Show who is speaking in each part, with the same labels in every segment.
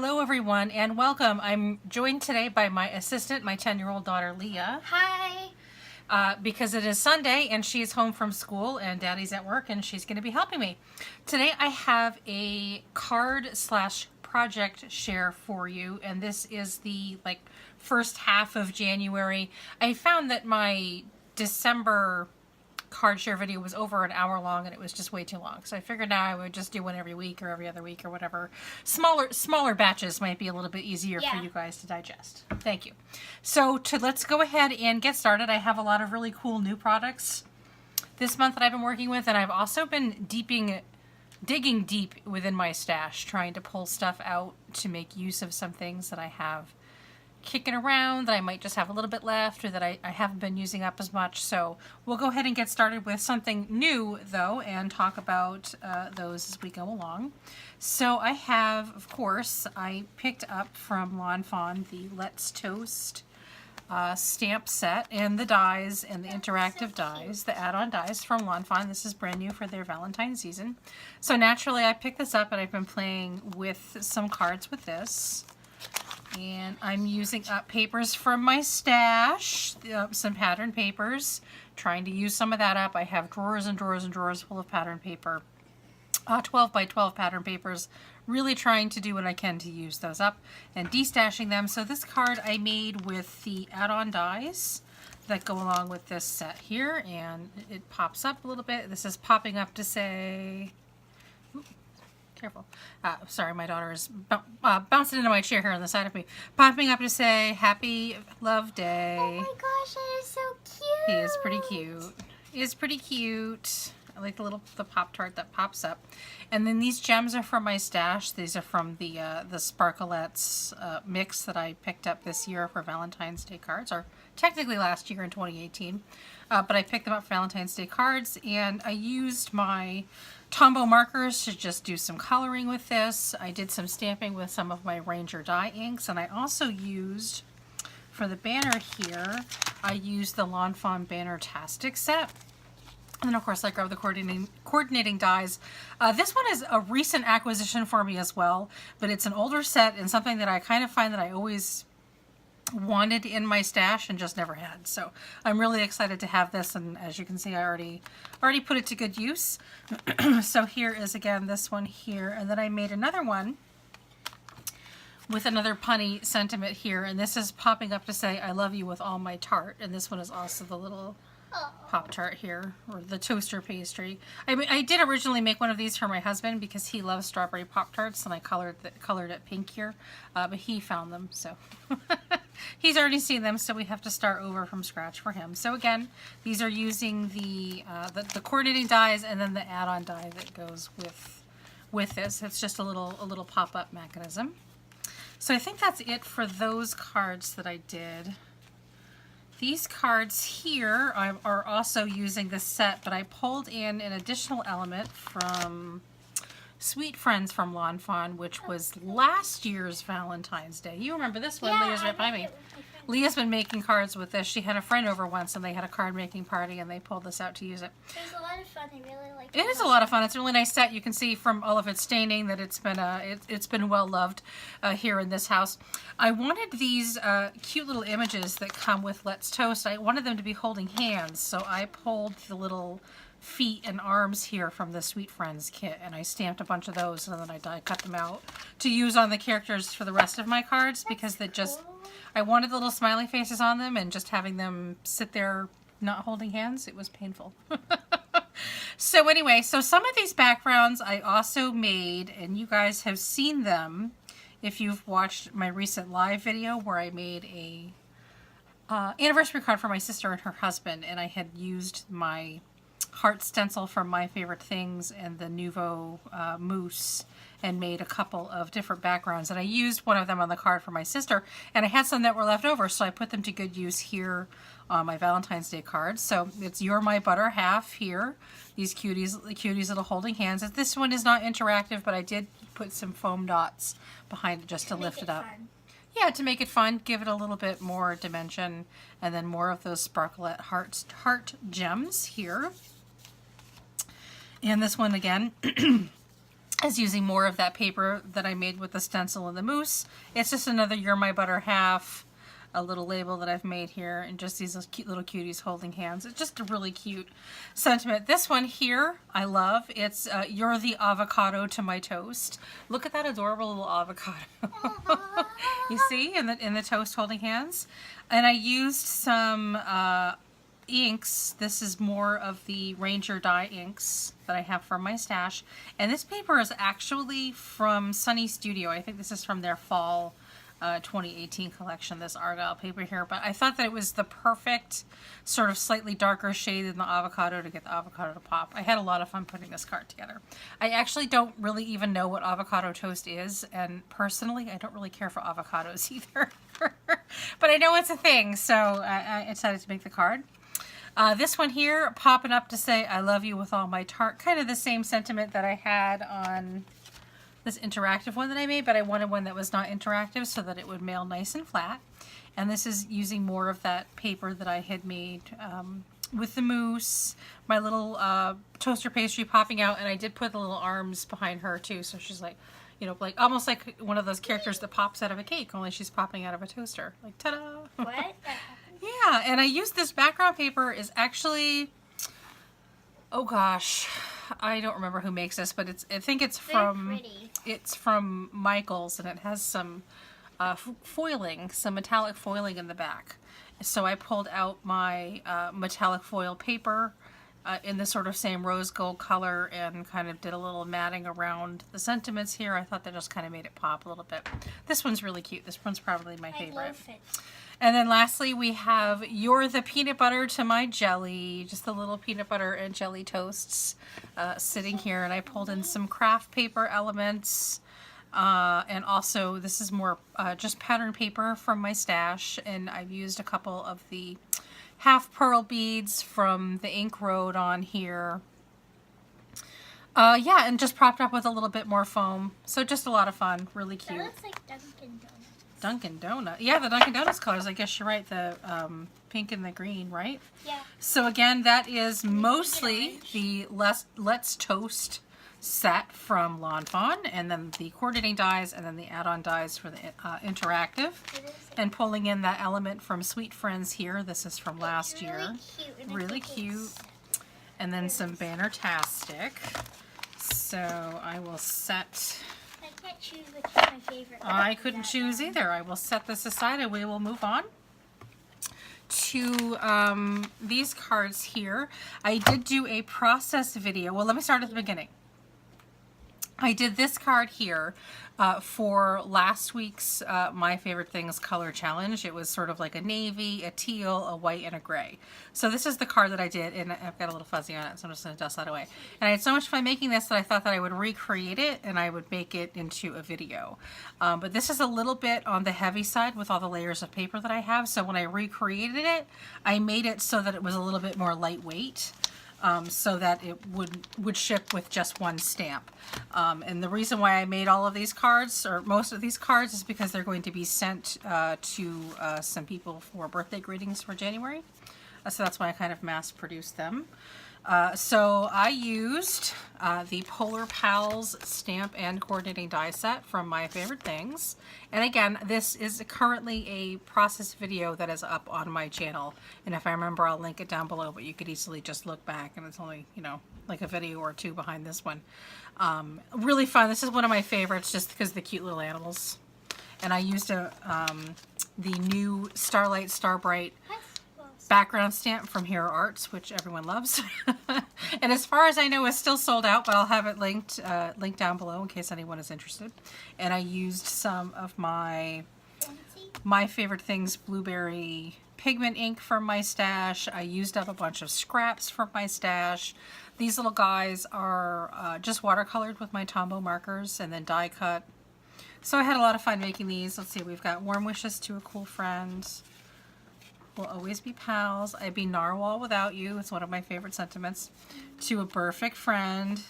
Speaker 1: Hello everyone and welcome. I'm joined today by my assistant, my 10-year-old daughter Leah.
Speaker 2: Hi.
Speaker 1: Because it is Sunday and she's home from school and Daddy's at work and she's going to be helping me. Today I have a card/project share for you, and this is the first half of January. I found that my December card share video was over an hour long and it was just way too long, so I figured now I would just do one every week or every other week or whatever. Smaller batches might be a little bit easier for you guys to digest. Thank you. So let's go ahead and get started. I have a lot of really cool new products this month that I've been working with, and I've also been digging deep within my stash, trying to pull stuff out to make use of some things that I have kicking around that I might just have a little bit left, or that I haven't been using up as much. So we'll go ahead and get started with something new though and talk about those as we go along. So I have, of course, I picked up from Fawn the Let's Toast stamp set and the dies and the interactive dies, the add-on dies from Fawn. This is brand new for their Valentine's season. So naturally I picked this up and I've been playing with some cards with this. And I'm using up papers from my stash, some pattern papers, trying to use some of that up. I have drawers and drawers and drawers full of pattern paper, 12 by 12 pattern papers, really trying to do what I can to use those up and destashing them. So this card I made with the add-on dies that go along with this set here, and it pops up a little bit. This is popping up to say... Careful. Sorry, my daughter is bouncing into my chair here on the side of me. Popping up to say, Happy Love Day.
Speaker 2: Oh my gosh, that is so cute.
Speaker 1: He is pretty cute. He is pretty cute. I like the Pop-Tart that pops up. And then these gems are from my stash. These are from the Sparklettes mix that I picked up this year for Valentine's Day cards, or technically last year in 2018. But I picked them up for Valentine's Day cards, and I used my Tombow markers to just do some coloring with this. I did some stamping with some of my Ranger die inks, and I also used, for the banner here, I used the Fawn Banner-tastic set. And then of course I grabbed the coordinating dies. This one is a recent acquisition for me as well, but it's an older set and something that I kind of find that I always wanted in my stash and just never had. So I'm really excited to have this, and as you can see I already put it to good use. So here is again this one here, and then I made another one with another punny sentiment here, and this is popping up to say I love you with all my tart, and this one is also the little Pop-Tart here, or the toaster pastry. I did originally make one of these for my husband because he loves strawberry Pop-Tarts, and I colored it pink here, but he found them, so he's already seen them, so we have to start over from scratch for him. So again, these are using the coordinating dies and then the add-on die that goes with this. It's just a little pop-up mechanism. So I think that's it for those cards that I did. These cards here are also using the set, but I pulled in an additional element from Sweet Friends from Fawn, which was last year's Valentine's Day. You remember this one? Leah's right by me. Leah's been making cards with this. She had a friend over once and they had a card making party and they pulled this out to use it.
Speaker 2: It was a lot of fun. I really liked it.
Speaker 1: It is a lot of fun. It's a really nice set. You can see from all of its staining that it's been well loved here in this house. I wanted these cute little images that come with Let's Toast. I wanted them to be holding hands, so I pulled the little feet and arms here from the Sweet Friends kit, and I stamped a bunch of those, and then I die cut them out to use on the characters for the rest of my cards. That's because they just cool. I wanted the little smiley faces on them, and just having them sit there not holding hands, it was painful. So anyway, so some of these backgrounds I also made, and you guys have seen them if you've watched my recent live video where I made a anniversary card for my sister and her husband, and I had used my heart stencil from My Favorite Things and the Nouveau mousse and made a couple of different backgrounds, and I used one of them on the card for my sister, and I had some that were left over, so I put them to good use here on my Valentine's Day cards. So it's You're My Butter Half here, these cuties little holding hands. This one is not interactive, but I did put some foam dots behind it just to lift it up. Yeah, to make it fun, give it a little bit more dimension, and then more of those Sparklet heart gems here. And this one again is using more of that paper that I made with the stencil and the mousse. It's just another You're My Butter half, a little label that I've made here, and just these cute little cuties holding hands. It's just a really cute sentiment. This one here, I love. It's You're the avocado to my toast. Look at that adorable little avocado. You see, in the toast holding hands. And I used some inks. This is more of the Ranger dye inks that I have from my stash. And this paper is actually from Sunny Studio. I think this is from their fall 2018 collection, this Argyle paper here. But I thought that it was the perfect sort of slightly darker shade than the avocado to get the avocado to pop. I had a lot of fun putting this card together. I actually don't really even know what avocado toast is, and personally I don't really care for avocados either. But I know it's a thing, so I decided to make the card. This one here, popping up to say I love you with all my heart. Kind of the same sentiment that I had on this interactive one that I made, but I wanted one that was not interactive so that it would mail nice and flat. And this is using more of that paper that I had made with the mousse, my little toaster pastry popping out, and I did put the little arms behind her too, so she's like, you know, like almost like one of those characters that pops out of a cake, only she's popping out of a toaster. Like, ta-da!
Speaker 2: What?
Speaker 1: Yeah, and I used this background paper is actually, oh gosh, I don't remember who makes this, but I think it's from Michaels, and it has some foiling, some metallic foiling in the back. So I pulled out my metallic foil paper in the sort of same rose gold color and kind of did a little matting around the sentiments here. I thought that just kind of made it pop a little bit. This one's really cute. This one's probably my favorite.
Speaker 2: I love it.
Speaker 1: And then lastly, we have You're the Peanut Butter to My Jelly. Just the little peanut butter and jelly toasts sitting here. And I pulled in some craft paper elements. And also, this is more just pattern paper from my stash. And I've used a couple of the half pearl beads from the Ink Road on here. Yeah, and just propped up with a little bit more foam. So just a lot of fun. Really cute.
Speaker 2: That looks like Dunkin' Donuts.
Speaker 1: Dunkin' Donut. Yeah, the Dunkin' Donuts colors. I guess you're right. The pink and the green, right?
Speaker 2: Yeah.
Speaker 1: So again, that is mostly the Let's Toast set from Lawn Fawn, and then the coordinating dies, and then the add-on dies for the interactive. And pulling in that element from Sweet Friends here. This is from last year. Really cute. And then some Banner-tastic. So I will set...
Speaker 2: I can't choose which is my favorite.
Speaker 1: I couldn't choose either. I will set this aside and we will move on to these cards here. I did do a process video. Well, let me start at the beginning. I did this card here for last week's My Favorite Things color challenge. It was sort of like a navy, a teal, a white, and a gray. So this is the card that I did, and I've got a little fuzzy on it, so I'm just going to dust that away. And I had so much fun making this that I thought that I would recreate it and I would make it into a video. But this is a little bit on the heavy side with all the layers of paper that I have. So when I recreated it, I made it so that it was a little bit more lightweight. So that it would ship with just one stamp. And the reason why I made all of these cards, or most of these cards, is because they're going to be sent to some people for birthday greetings for January. So that's why I kind of mass produced them. So I used the Polar Pals stamp and coordinating die set from My Favorite Things. And again, this is currently a process video that is up on my channel. And if I remember, I'll link it down below, but you could easily just look back and it's only, you know, like a video or two behind this one. Really fun. This is one of my favorites just because of the cute little animals. And I used the new Starlight Starbright background stamp from Hero Arts, which everyone loves. And as far as I know, it's still sold out, but I'll have it linked down below in case anyone is interested. And I used some of my Favorite Things blueberry pigment ink from my stash. I used up a bunch of scraps from my stash. These little guys are just watercolored with my Tombow markers and then die cut. So I had a lot of fun making these. Let's see, we've got Warm Wishes to a Cool Friend. We'll always be pals. I'd be narwhal without you. It's one of my favorite sentiments. To a perfect friend.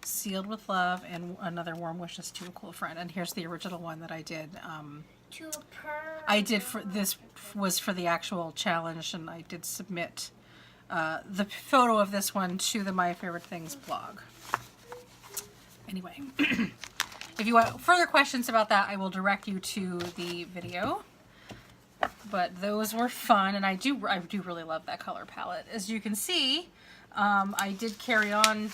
Speaker 1: Sealed with love. And another Warm Wishes to a cool friend. And here's the original one that I did.
Speaker 2: To a pearl.
Speaker 1: I did for this was for the actual challenge, and I did submit the photo of this one to the My Favorite Things blog. Anyway, if you want further questions about that, I will direct you to the video. But those were fun, and I do really love that color palette. As you can see, I did carry on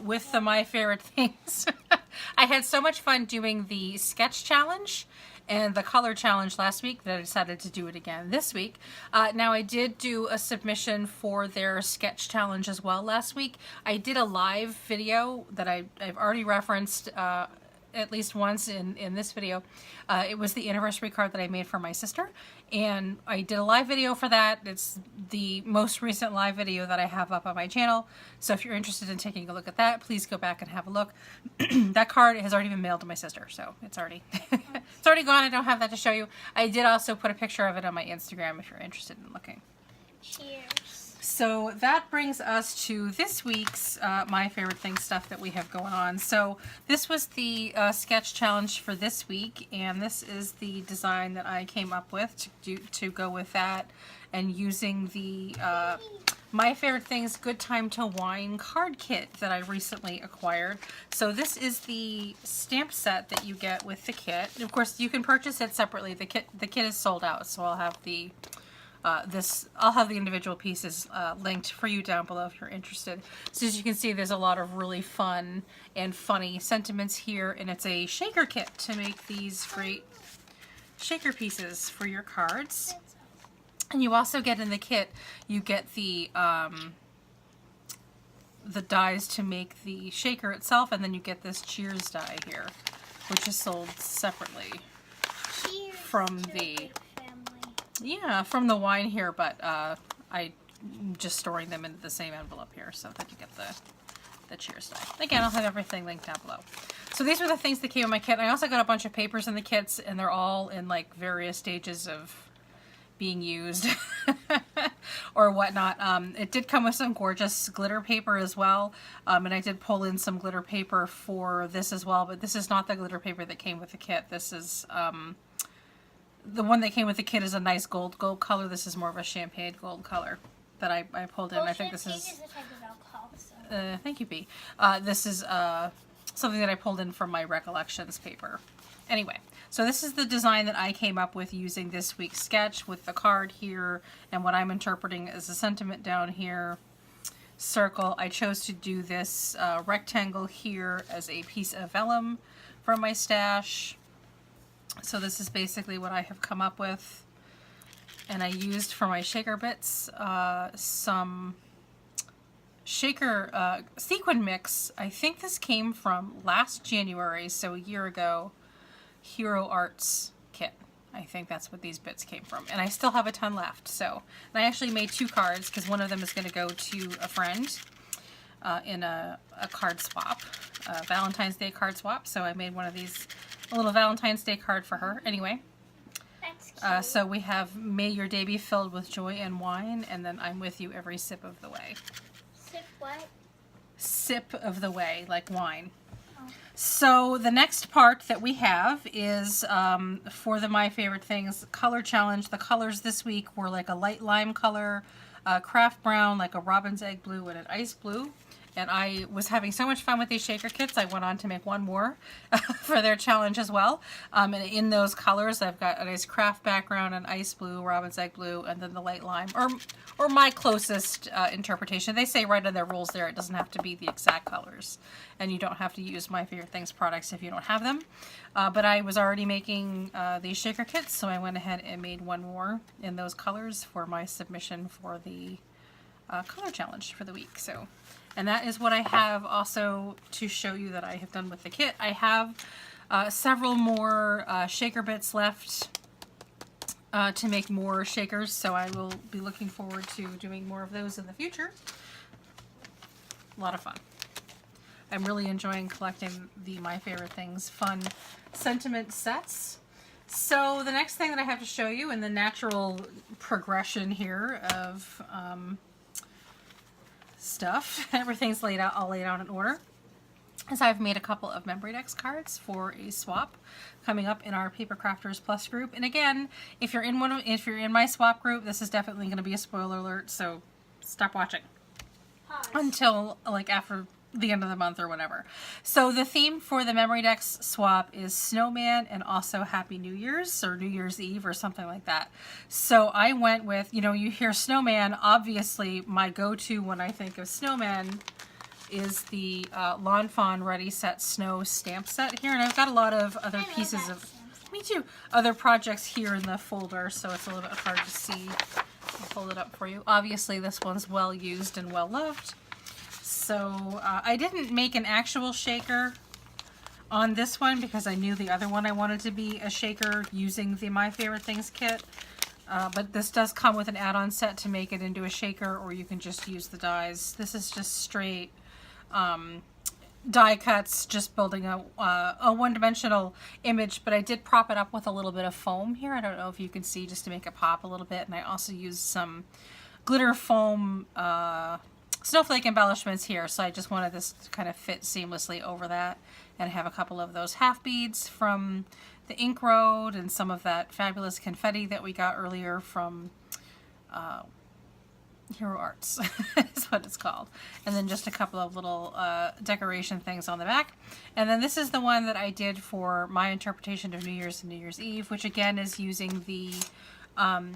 Speaker 1: with the My Favorite Things. I had so much fun doing the sketch challenge and the color challenge last week that I decided to do it again this week. Now, I did do a submission for their sketch challenge as well last week. I did a live video that I've already referenced at least once in this video. It was the anniversary card that I made for my sister, and I did a live video for that. It's the most recent live video that I have up on my channel, so if you're interested in taking a look at that, please go back and have a look. That card has already been mailed to my sister, so it's already it's already gone. I don't have that to show you. I did also put a picture of it on my Instagram if you're interested in looking.
Speaker 2: Cheers.
Speaker 1: So that brings us to this week's My Favorite Things stuff that we have going on. So this was the sketch challenge for this week, and this is the design that I came up with to go with that, and using the My Favorite Things Good Time to Wine card kit that I recently acquired. So this is the stamp set that you get with the kit. Of course, you can purchase it separately. The kit is sold out, so I'll have the I'll have the individual pieces linked for you down below if you're interested. So as you can see, there's a lot of really fun and funny sentiments here, and it's a shaker kit to make these great shaker pieces for your cards. And you also get in the kit, you get the dies to make the shaker itself, and then you get this cheers die here, which is sold separately
Speaker 2: Cheers
Speaker 1: from
Speaker 2: to
Speaker 1: the...
Speaker 2: family.
Speaker 1: Yeah, from the wine here, but I'm just storing them into the same envelope here so that you get the cheers die. Again, I'll have everything linked down below. So these were the things that came in my kit. I also got a bunch of papers in the kits, and they're all in like various stages of being used or whatnot. It did come with some gorgeous glitter paper as well, and I did pull in some glitter paper for this as well, but this is not the glitter paper that came with the kit. This is... the one that came with the kit is a nice gold color. This is more of a champagne gold color that I pulled in.
Speaker 2: Well,
Speaker 1: I think this
Speaker 2: champagne
Speaker 1: is...
Speaker 2: a type of alcohol, so.
Speaker 1: thank you, B. This is something that I pulled in from my recollections paper. Anyway, so this is the design that I came up with using this week's sketch with the card here and what I'm interpreting as a sentiment down here. Circle. I chose to do this rectangle here as a piece of vellum from my stash. So this is basically what I have come up with, and I used for my shaker bits some shaker sequin mix. I think this came from last January, so a year ago, Hero Arts kit. I think that's what these bits came from, and I still have a ton left. So, and I actually made 2 cards because one of them is going to go to a friend in a card swap, a Valentine's Day card swap. So I made one of these, a little Valentine's Day card for her. Anyway,
Speaker 2: That's cute.
Speaker 1: so we have May Your Day Be Filled with Joy and Wine, and then I'm with you every sip of the way.
Speaker 2: Sip what?
Speaker 1: Sip of the way, like wine.
Speaker 2: Oh.
Speaker 1: So the next part that we have is for the My Favorite Things color challenge. The colors this week were like a light lime color, craft brown, like a robin's egg blue, and an ice blue. And I was having so much fun with these shaker kits, I went on to make one more for their challenge as well. And in those colors, I've got a nice craft background, an ice blue, robin's egg blue, and then the light lime, or my closest interpretation. They say right in their rules there it doesn't have to be the exact colors, and you don't have to use My Favorite Things products if you don't have them. But I was already making these shaker kits, so I went ahead and made one more in those colors for my submission for the color challenge for the week. So. And that is what I have also to show you that I have done with the kit. I have several more shaker bits left to make more shakers, so I will be looking forward to doing more of those in the future. A lot of fun. I'm really enjoying collecting the My Favorite Things fun sentiment sets. So the next thing that I have to show you in the natural progression here of stuff, everything's laid out, all laid out in order, is I've made a couple of Memorydex cards for a swap coming up in our Paper Crafters Plus group. And again, if you're in my swap group, this is definitely going to be a spoiler alert, so stop watching
Speaker 2: Pause.
Speaker 1: until like after the end of the month or whatever. So the theme for the Memorydex swap is snowman and also Happy New Year's or New Year's Eve or something like that. So I went with, you know, you hear snowman, obviously my go-to when I think of snowman is the Lawn Fawn Ready Set Snow stamp set here. And I've got a lot of other pieces of, me too, other projects here in the folder, so it's a little bit hard to see. I'll hold it up for you. Obviously this one's well used and well loved. So I didn't make an actual shaker on this one because I knew the other one I wanted to be a shaker using the My Favorite Things kit. But this does come with an add-on set to make it into a shaker, or you can just use the dies. This is just straight die cuts, just building a one-dimensional image, but I did prop it up with a little bit of foam here. I don't know if you can see, just to make it pop a little bit. And I also used some glitter foam snowflake embellishments here, so I just wanted this to kind of fit seamlessly over that, and have a couple of those half beads from the Ink Road and some of that fabulous confetti that we got earlier from Hero Arts is what it's called. And then just a couple of little decoration things on the back. And then this is the one that I did for my interpretation of New Year's and New Year's Eve, which again is using the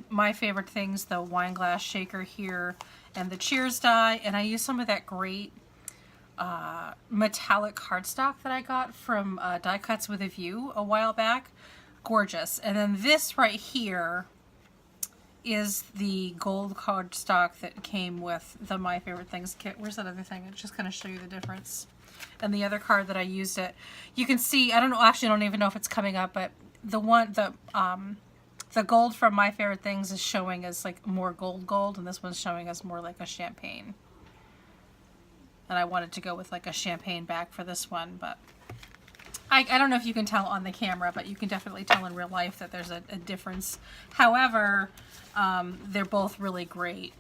Speaker 1: My Favorite Things, the wine glass shaker here, and the Cheers die. And I used some of that great metallic cardstock that I got from Die Cuts with a View a while back. Gorgeous. And then this right here is the gold cardstock that came with the My Favorite Things kit. Where's that other thing? I'll just kind of show you the difference. And the other card that I used it, you can see, I don't know, actually I don't even know if it's coming up, but the one, the gold from My Favorite Things is showing as like more gold, and this one's showing as more like a champagne. And I wanted to go with like a champagne back for this one, but I don't know if you can tell on the camera, but you can definitely tell in real life that there's a difference. However, they're both really great,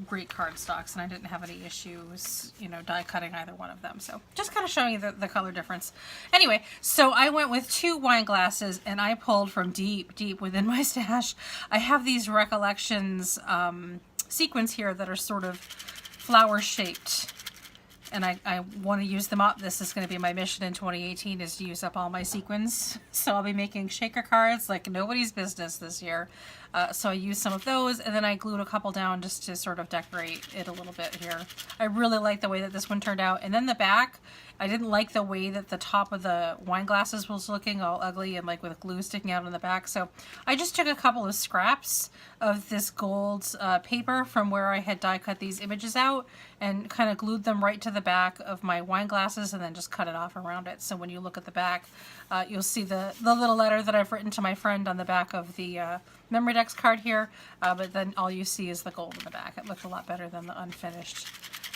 Speaker 1: great cardstocks, and I didn't have any issues, you know, die cutting either one of them. So just kind of showing you the color difference. Anyway, so I went with 2 wine glasses, and I pulled from deep, deep within my stash. I have these Recollections sequins here that are sort of flower shaped. And I want to use them up. This is going to be my mission in 2018, is to use up all my sequins. So I'll be making shaker cards like nobody's business this year. So I used some of those, and then I glued a couple down just to sort of decorate it a little bit here. I really like the way that this one turned out. And then the back, I didn't like the way that the top of the wine glasses was looking all ugly and like with glue sticking out on the back. So I just took a couple of scraps of this gold paper from where I had die cut these images out and kind of glued them right to the back of my wine glasses, and then just cut it off around it. So when you look at the back, you'll see the little letter that I've written to my friend on the back of the Memorydex card here, but then all you see is the gold in the back. It looked a lot better than the unfinished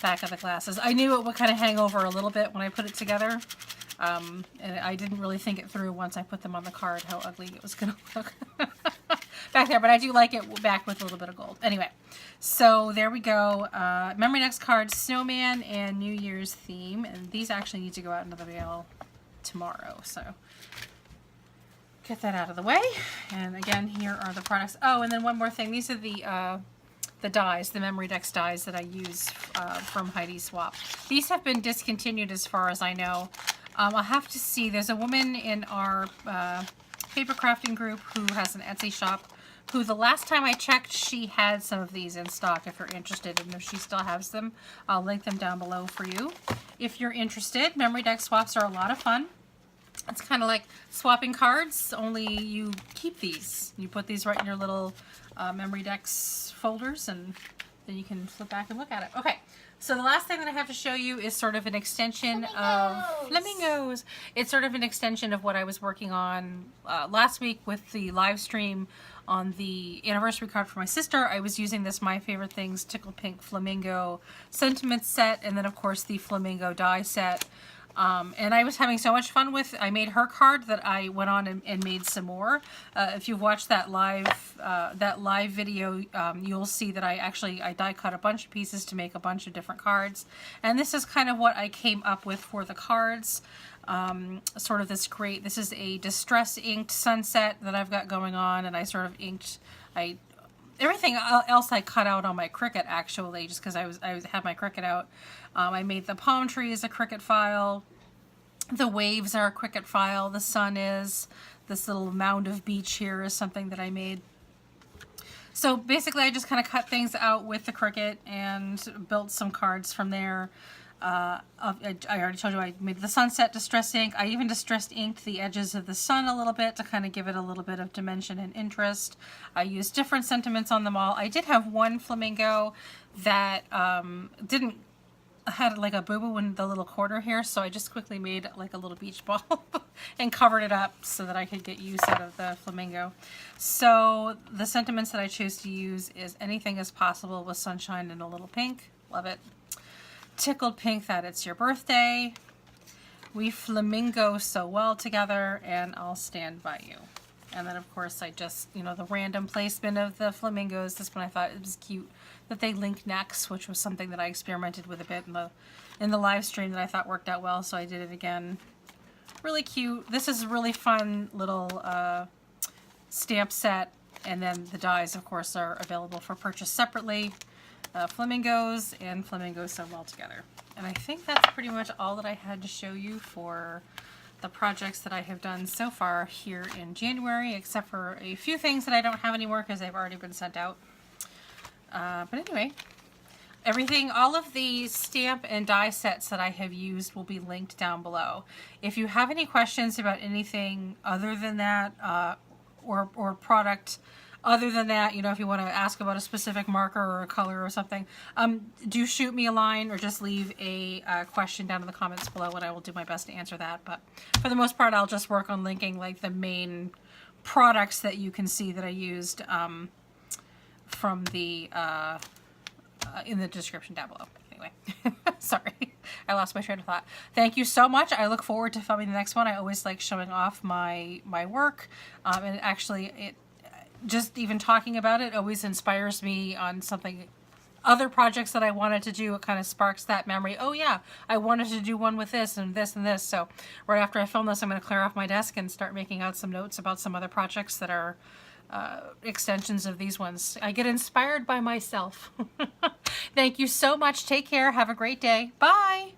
Speaker 1: back of the glasses. I knew it would kind of hang over a little bit when I put it together, and I didn't really think it through once I put them on the card how ugly it was going to look back there, but I do like it back with a little bit of gold. Anyway, so there we go. Memorydex cards, snowman and New Year's theme, and these actually need to go out into the mail tomorrow, so get that out of the way. And again, here are the products. Oh, and then one more thing. These are the dies, the Memorydex dies that I use from Heidi Swap. These have been discontinued as far as I know. I'll have to see. There's a woman in our paper crafting group who has an Etsy shop who the last time I checked, she had some of these in stock if you're interested, and if she still has them, I'll link them down below for you. If you're interested, Memorydex swaps are a lot of fun. It's kind of like swapping cards, only you keep these. You put these right in your little Memorydex folders, and then you can flip back and look at it. Okay, so the last thing that I have to show you is sort of an extension of Flamingos. It's sort of an extension of what I was working on last week with the live stream on the anniversary card for my sister. I was using this My Favorite Things Tickle Pink Flamingo Sentiment set, and then of course the Flamingo die set. And I was having so much fun with, I made her card that I went on and made some more. If you've watched that live video, you'll see that I die cut a bunch of pieces to make a bunch of different cards. And this is kind of what I came up with for the cards. Sort of this is a distress inked sunset that I've got going on, and I sort of inked, I everything else I cut out on my Cricut, actually, just because I had my Cricut out. I made the palm trees a Cricut file. The waves are a Cricut file. The sun is. This little mound of beach here is something that I made. So basically I just kind of cut things out with the Cricut and built some cards from there. I already told you I made the sunset distress ink. I even distress inked the edges of the sun a little bit to kind of give it a little bit of dimension and interest. I used different sentiments on them all. I did have one flamingo that had like a boo-boo in the little quarter here, so I just quickly made like a little beach ball and covered it up so that I could get use out of the flamingo. So the sentiments that I choose to use is anything is possible with sunshine and a little pink. Love it. Tickled pink that it's your birthday. We flamingo so well together, and I'll stand by you. And then of course I just, you know, the random placement of the flamingos. This one I thought it was cute that they link necks, which was something that I experimented with a bit in the live stream that I thought worked out well, so I did it again. Really cute. This is a really fun little stamp set, and then the dies of course are available for purchase separately. Flamingos and flamingos so well together. And I think that's pretty much all that I had to show you for the projects that I have done so far here in January, except for a few things that I don't have anymore because they've already been sent out. But anyway, everything, all of the stamp and die sets that I have used will be linked down below. If you have any questions about anything other than that, or product other than that, you know, if you want to ask about a specific marker or a color or something, do shoot me a line or just leave a question down in the comments below, and I will do my best to answer that. But for the most part, I'll just work on linking like the main products that you can see that I used from the in the description down below. Anyway, sorry, I lost my train of thought. Thank you so much. I look forward to filming the next one. I always like showing off my work, and actually just even talking about it always inspires me on something, other projects that I wanted to do. It kind of sparks that memory. Oh yeah, I wanted to do one with this and this and this. So right after I film this, I'm going to clear off my desk and start making out some notes about some other projects that are extensions of these ones. I get inspired by myself. Thank you so much. Take care. Have a great day. Bye.